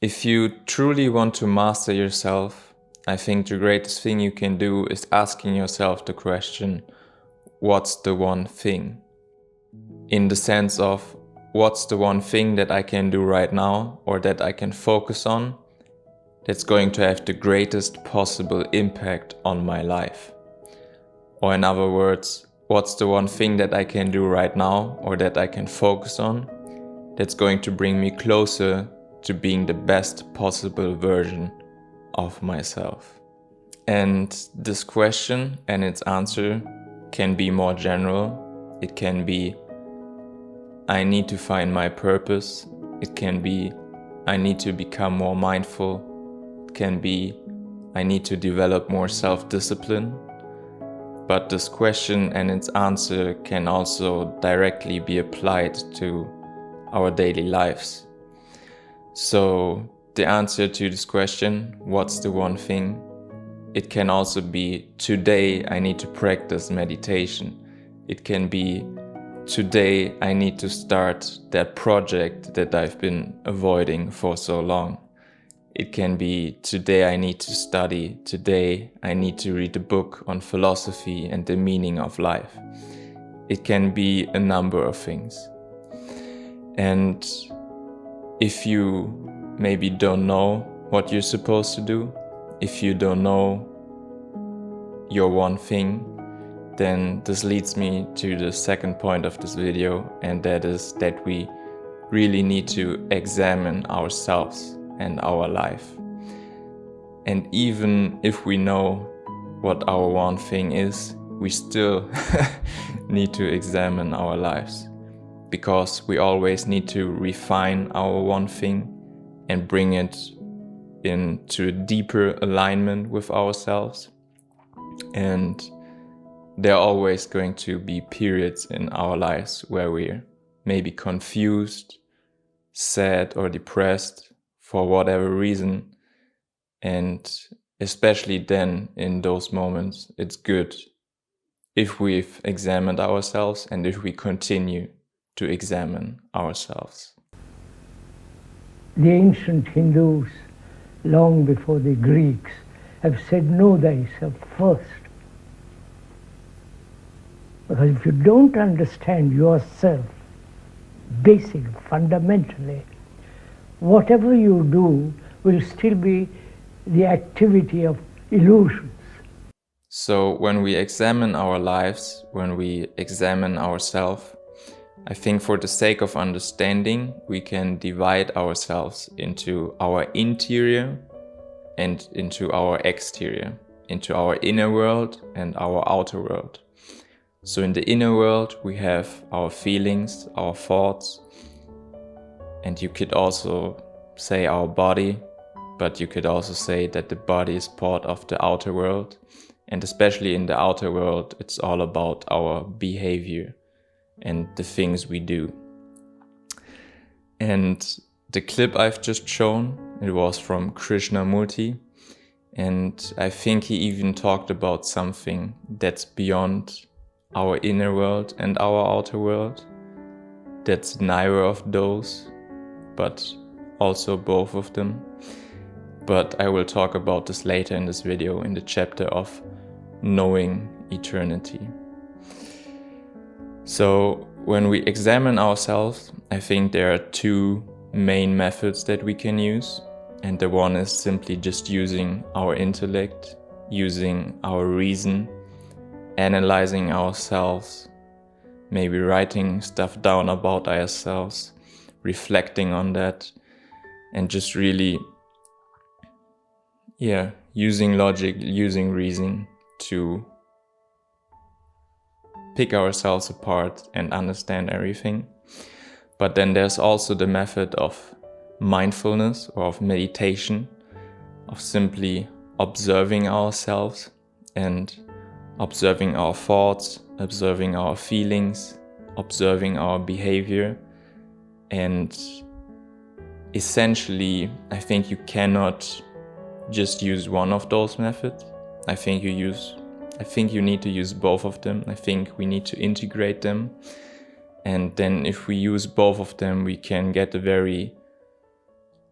If you truly want to master yourself, I think the greatest thing you can do is asking yourself the question, what's the one thing? In the sense of, what's the one thing that I can do right now or that I can focus on that's going to have the greatest possible impact on my life? Or in other words, what's the one thing that I can do right now or that I can focus on that's going to bring me closer to being the best possible version of myself? And this question and its answer can be more general. It can be, I need to find my purpose. It can be, I need to become more mindful. It can be, I need to develop more self-discipline. But this question and its answer can also directly be applied to our daily lives. So the answer to this question, what's the one thing? It can also be, today I need to practice meditation. It can be, today I need to start that project that I've been avoiding for so long. It can be, today I need to study. Today I need to read a book on philosophy and the meaning of life. It can be a number of things. And if you maybe don't know what you're supposed to do, if you don't know your one thing, then this leads me to the second point of this video, and that is that we really need to examine ourselves and our life. And even if we know what our one thing is, we still need to examine our lives, because we always need to refine our one thing and bring it into a deeper alignment with ourselves. And there are always going to be periods in our lives where we're maybe confused, sad, or depressed for whatever reason. And especially then, in those moments, it's good if we've examined ourselves and if we continue to examine ourselves. The ancient Hindus, long before the Greeks, have said, know thyself first. Because if you don't understand yourself, basically, fundamentally, whatever you do will still be the activity of illusions. So when we examine our lives, when we examine ourselves, I think for the sake of understanding, we can divide ourselves into our interior and into our exterior, into our inner world and our outer world. So in the inner world, we have our feelings, our thoughts, and you could also say our body, but you could also say that the body is part of the outer world. And especially in the outer world, it's all about our behavior and the things we do. And the clip I've just shown, it was from Krishnamurti. And I think he even talked about something that's beyond our inner world and our outer world. That's neither of those, but also both of them. But I will talk about this later in this video, in the chapter of knowing eternity. So when we examine ourselves, I think there are two main methods that we can use. And the one is simply just using our intellect, using our reason, analyzing ourselves, maybe writing stuff down about ourselves, reflecting on that, and just really, using logic, using reason to pick ourselves apart and understand everything. But then there's also the method of mindfulness or of meditation, of simply observing ourselves and observing our thoughts, observing our feelings, observing our behavior. And essentially, I think you cannot just use one of those methods. I think you need to use both of them. I think we need to integrate them. And then if we use both of them, we can get a very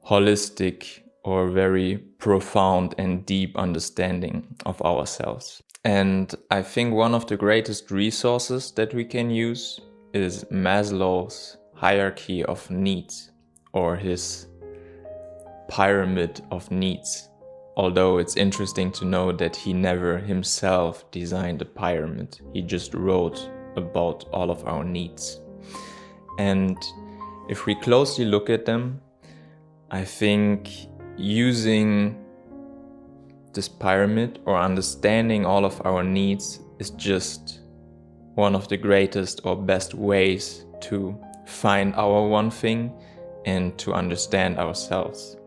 holistic or very profound and deep understanding of ourselves. And I think one of the greatest resources that we can use is Maslow's hierarchy of needs, or his pyramid of needs. Although it's interesting to know that he never himself designed a pyramid. He just wrote about all of our needs. And if we closely look at them, I think using this pyramid or understanding all of our needs is just one of the greatest or best ways to find our one thing and to understand ourselves.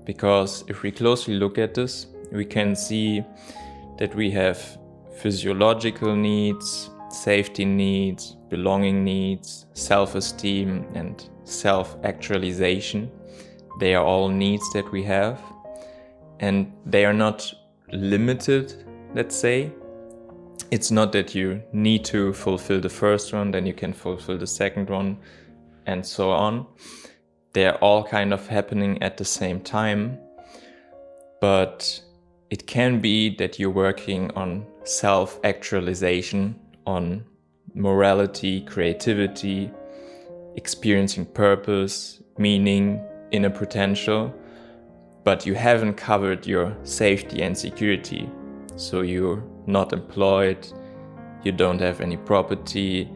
Because if we closely look at this, we can see that we have physiological needs, safety needs, belonging needs, self-esteem, and self-actualization. They are all needs that we have, and they are not limited, let's say. It's not that you need to fulfill the first one, then you can fulfill the second one, and so on. They're all kind of happening at the same time, but it can be that you're working on self-actualization, on morality, creativity, experiencing purpose, meaning, inner potential, but you haven't covered your safety and security. So you're not employed, you don't have any property,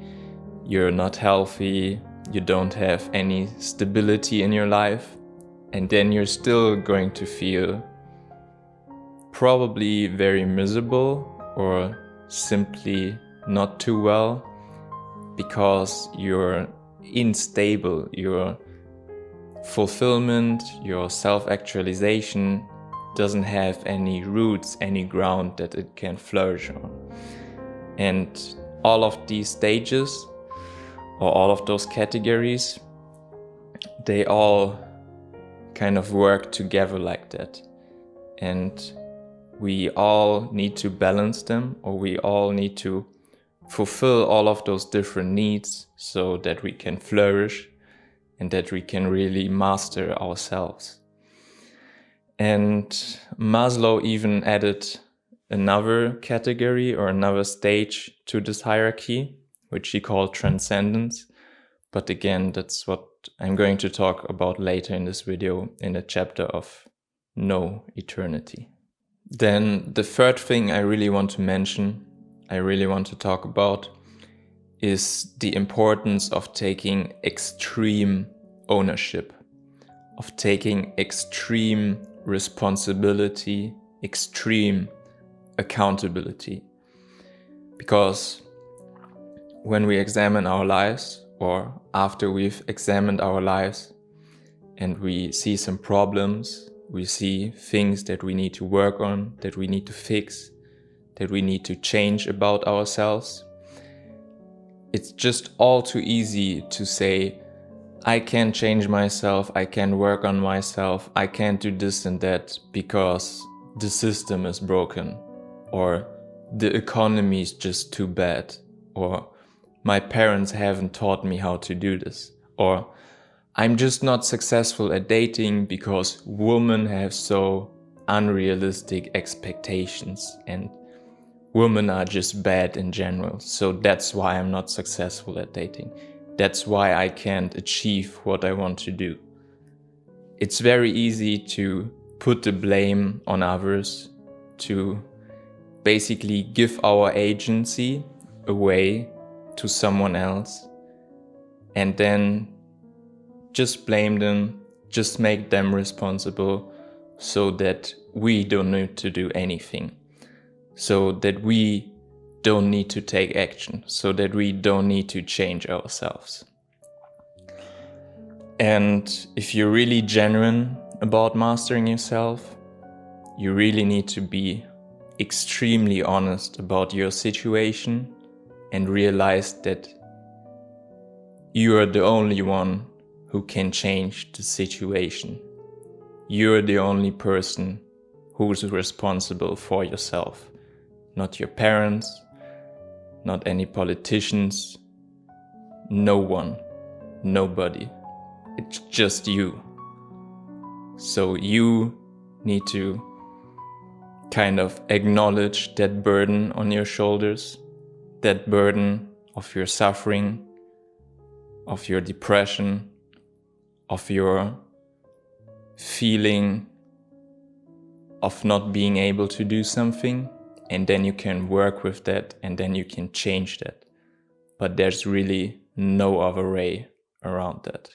you're not healthy, you don't have any stability in your life, and then you're still going to feel probably very miserable or simply not too well because you're unstable, your fulfillment, your self-actualization doesn't have any roots, any ground that it can flourish on. And all of these stages, or all of those categories, they all kind of work together like that. And we all need to balance them, or we all need to fulfill all of those different needs so that we can flourish and that we can really master ourselves. And Maslow even added another category or another stage to this hierarchy, which he called transcendence. But again, that's what I'm going to talk about later in this video in the chapter of No Eternity. Then the third thing I really want to mention, I really want to talk about, is the importance of taking extreme ownership, of taking extreme responsibility, extreme accountability. Because when we examine our lives, or after we've examined our lives and we see some problems, we see things that we need to work on, that we need to fix, that we need to change about ourselves, it's just all too easy to say, I can't change myself, I can't work on myself, I can't do this and that because the system is broken, or the economy is just too bad, or my parents haven't taught me how to do this, or I'm just not successful at dating because women have so unrealistic expectations and women are just bad in general. So that's why I'm not successful at dating. That's why I can't achieve what I want to do. It's very easy to put the blame on others, to basically give our agency away to someone else, and then just blame them, just make them responsible so that we don't need to do anything, so that we don't need to take action, so that we don't need to change ourselves. And if you're really genuine about mastering yourself, you really need to be extremely honest about your situation and realize that you are the only one who can change the situation. You're the only person who's responsible for yourself. Not your parents, not any politicians, no one, nobody. It's just you. So you need to kind of acknowledge that burden on your shoulders, that burden of your suffering, of your depression, of your feeling of not being able to do something, and then you can work with that and then you can change that. But there's really no other way around that.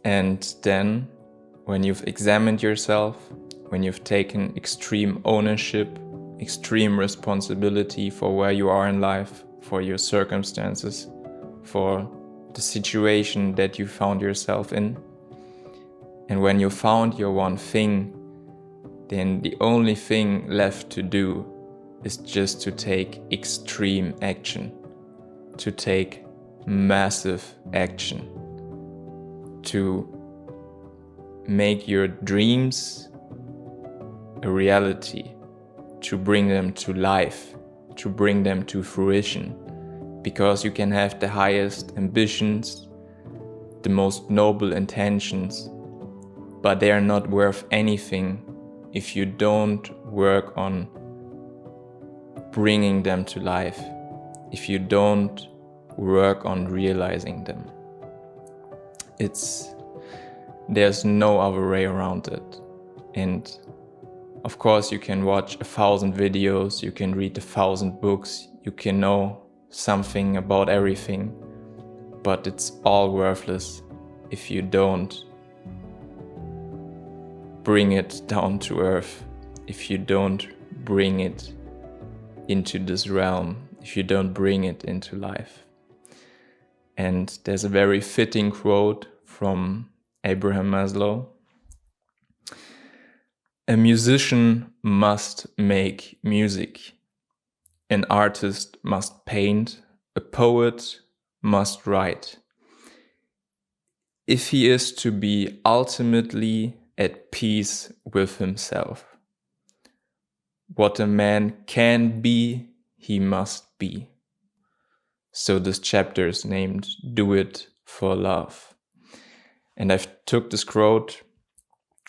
And then when you've examined yourself, when you've taken extreme ownership, extreme responsibility for where you are in life, for your circumstances, for the situation that you found yourself in, and when you found your one thing, then the only thing left to do is just to take extreme action, to take massive action, to make your dreams a reality, to bring them to life, to bring them to fruition. Because you can have the highest ambitions, the most noble intentions, but they are not worth anything if you don't work on bringing them to life, if you don't work on realizing them. There's no other way around it. And of course you can watch 1,000 videos, you can read 1,000 books, you can know something about everything, but it's all worthless if you don't bring it down to earth, if you don't bring it into this realm, if you don't bring it into life. And there's a very fitting quote from Abraham Maslow. A musician must make music. An artist must paint. A poet must write. If he is to be ultimately at peace with himself, what a man can be, he must be. So this chapter is named Do It for Love. And I've took this quote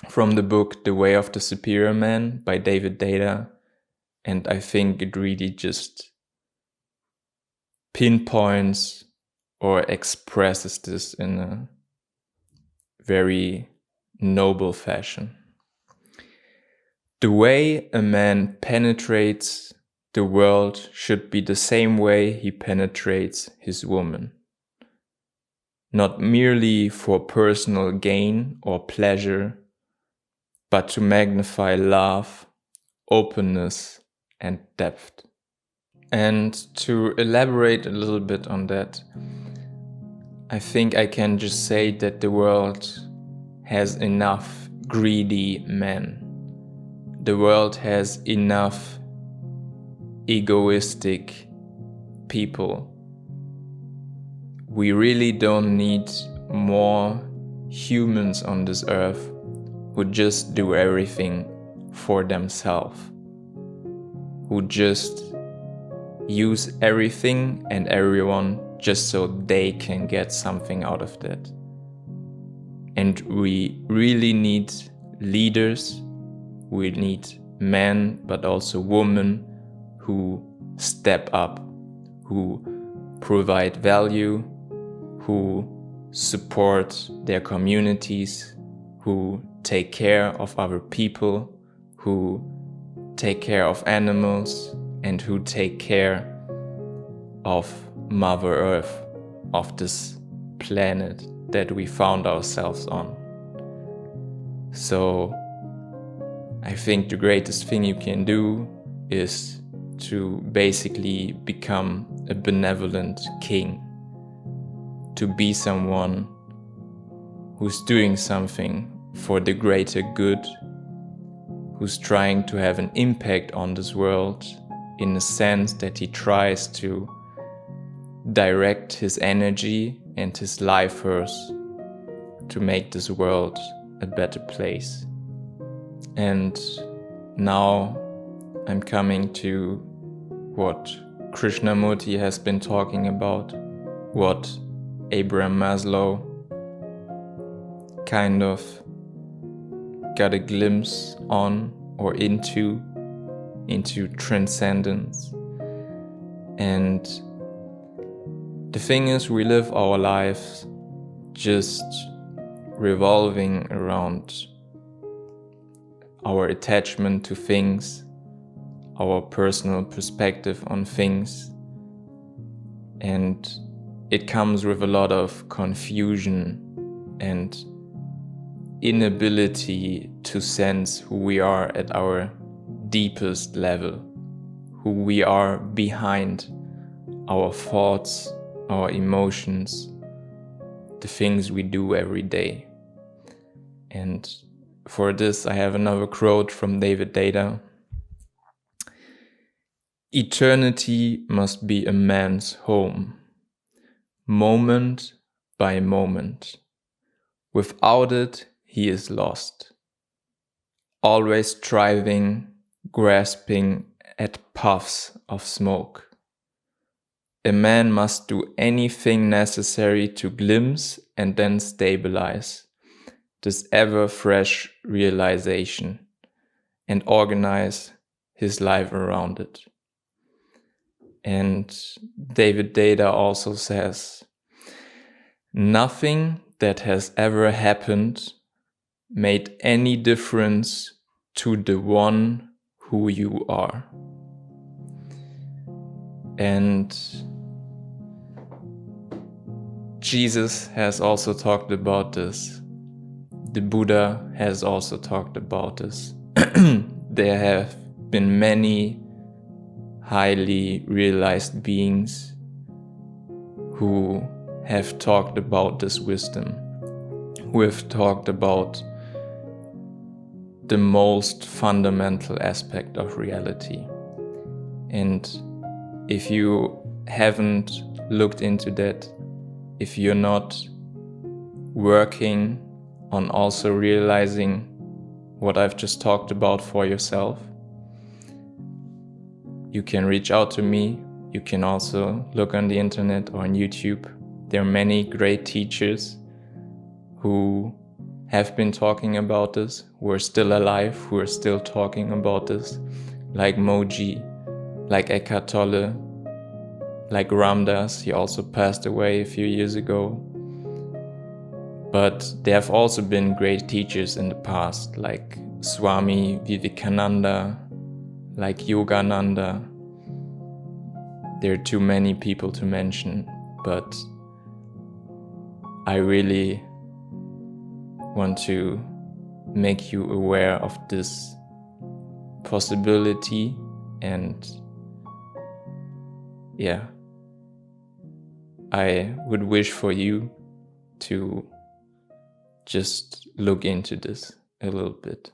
from the book The Way of the Superior Man by Deida, and I think it really just pinpoints or expresses this in a very noble fashion. The way a man penetrates the world should be the same way he penetrates his woman. Not merely for personal gain or pleasure, but to magnify love, openness, and depth. And to elaborate a little bit on that, I think I can just say that the world has enough greedy men. The world has enough egoistic people. We really don't need more humans on this earth who just do everything for themselves, who just use everything and everyone just so they can get something out of that. And we really need leaders, we need men, but also women who step up, who provide value, who support their communities, who take care of other people, who take care of animals, and who take care of Mother Earth, of this planet that we found ourselves on. So I think the greatest thing you can do is to basically become a benevolent king, to be someone who's doing something for the greater good, who's trying to have an impact on this world in the sense that he tries to direct his energy and his life force to make this world a better place. And now I'm coming to what Krishnamurti has been talking about, what Abraham Maslow kind of got a glimpse on or into transcendence. And the thing is, we live our lives just revolving around our attachment to things, our personal perspective on things, and it comes with a lot of confusion and inability to sense who we are at our deepest level, who we are behind our thoughts, our emotions, the things we do every day. And for this, I have another quote from Deida. Eternity must be a man's home, moment by moment. Without it, he is lost, always striving, grasping at puffs of smoke. A man must do anything necessary to glimpse and then stabilize this ever-fresh realization and organize his life around it. And Deida also says, nothing that has ever happened made any difference to the one who you are. And Jesus has also talked about this. The Buddha has also talked about this. There have been many highly realized beings who have talked about this wisdom, who have talked about the most fundamental aspect of reality. And if you haven't looked into that, if you're not working on also realizing what I've just talked about for yourself, you can reach out to me. You can also look on the internet or on YouTube. There are many great teachers who have been talking about this, who are still alive, who are still talking about this, like Moji, like Eckhart Tolle, like Ramdas. He also passed away a few years ago. But there have also been great teachers in the past, like Swami Vivekananda, like Yogananda. There are too many people to mention, but I really want to make you aware of this possibility, and I would wish for you to just look into this a little bit.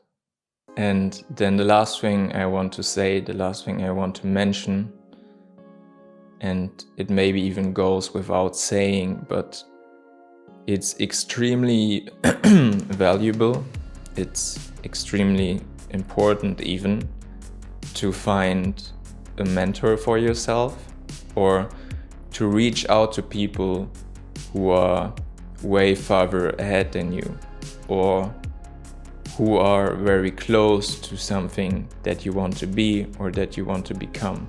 And then the last thing I want to say, the last thing I want to mention, and it maybe even goes without saying, but it's extremely valuable, it's extremely important even to find a mentor for yourself, or to reach out to people who are way farther ahead than you, or who are very close to something that you want to be or that you want to become.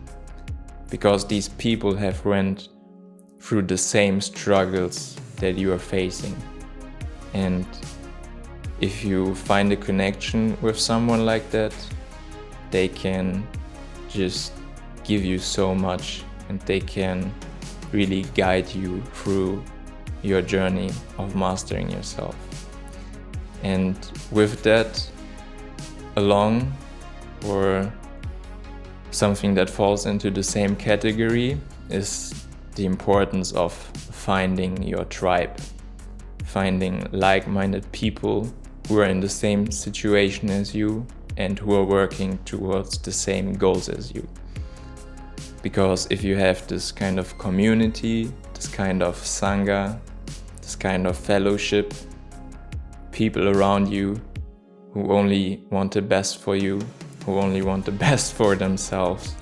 Because these people have went through the same struggles that you are facing. And if you find a connection with someone like that, they can just give you so much, and they can really guide you through your journey of mastering yourself. And with that along, or something that falls into the same category, is the importance of finding your tribe, finding like-minded people who are in the same situation as you and who are working towards the same goals as you. Because if you have this kind of community, this kind of sangha, this kind of fellowship, people around you who only want the best for you, who only want the best for themselves,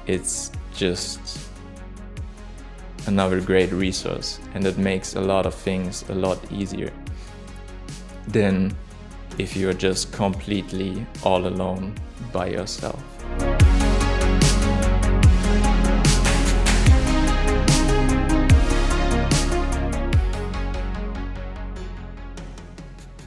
it's just another great resource, and it makes a lot of things a lot easier. Then if you are just completely all alone by yourself.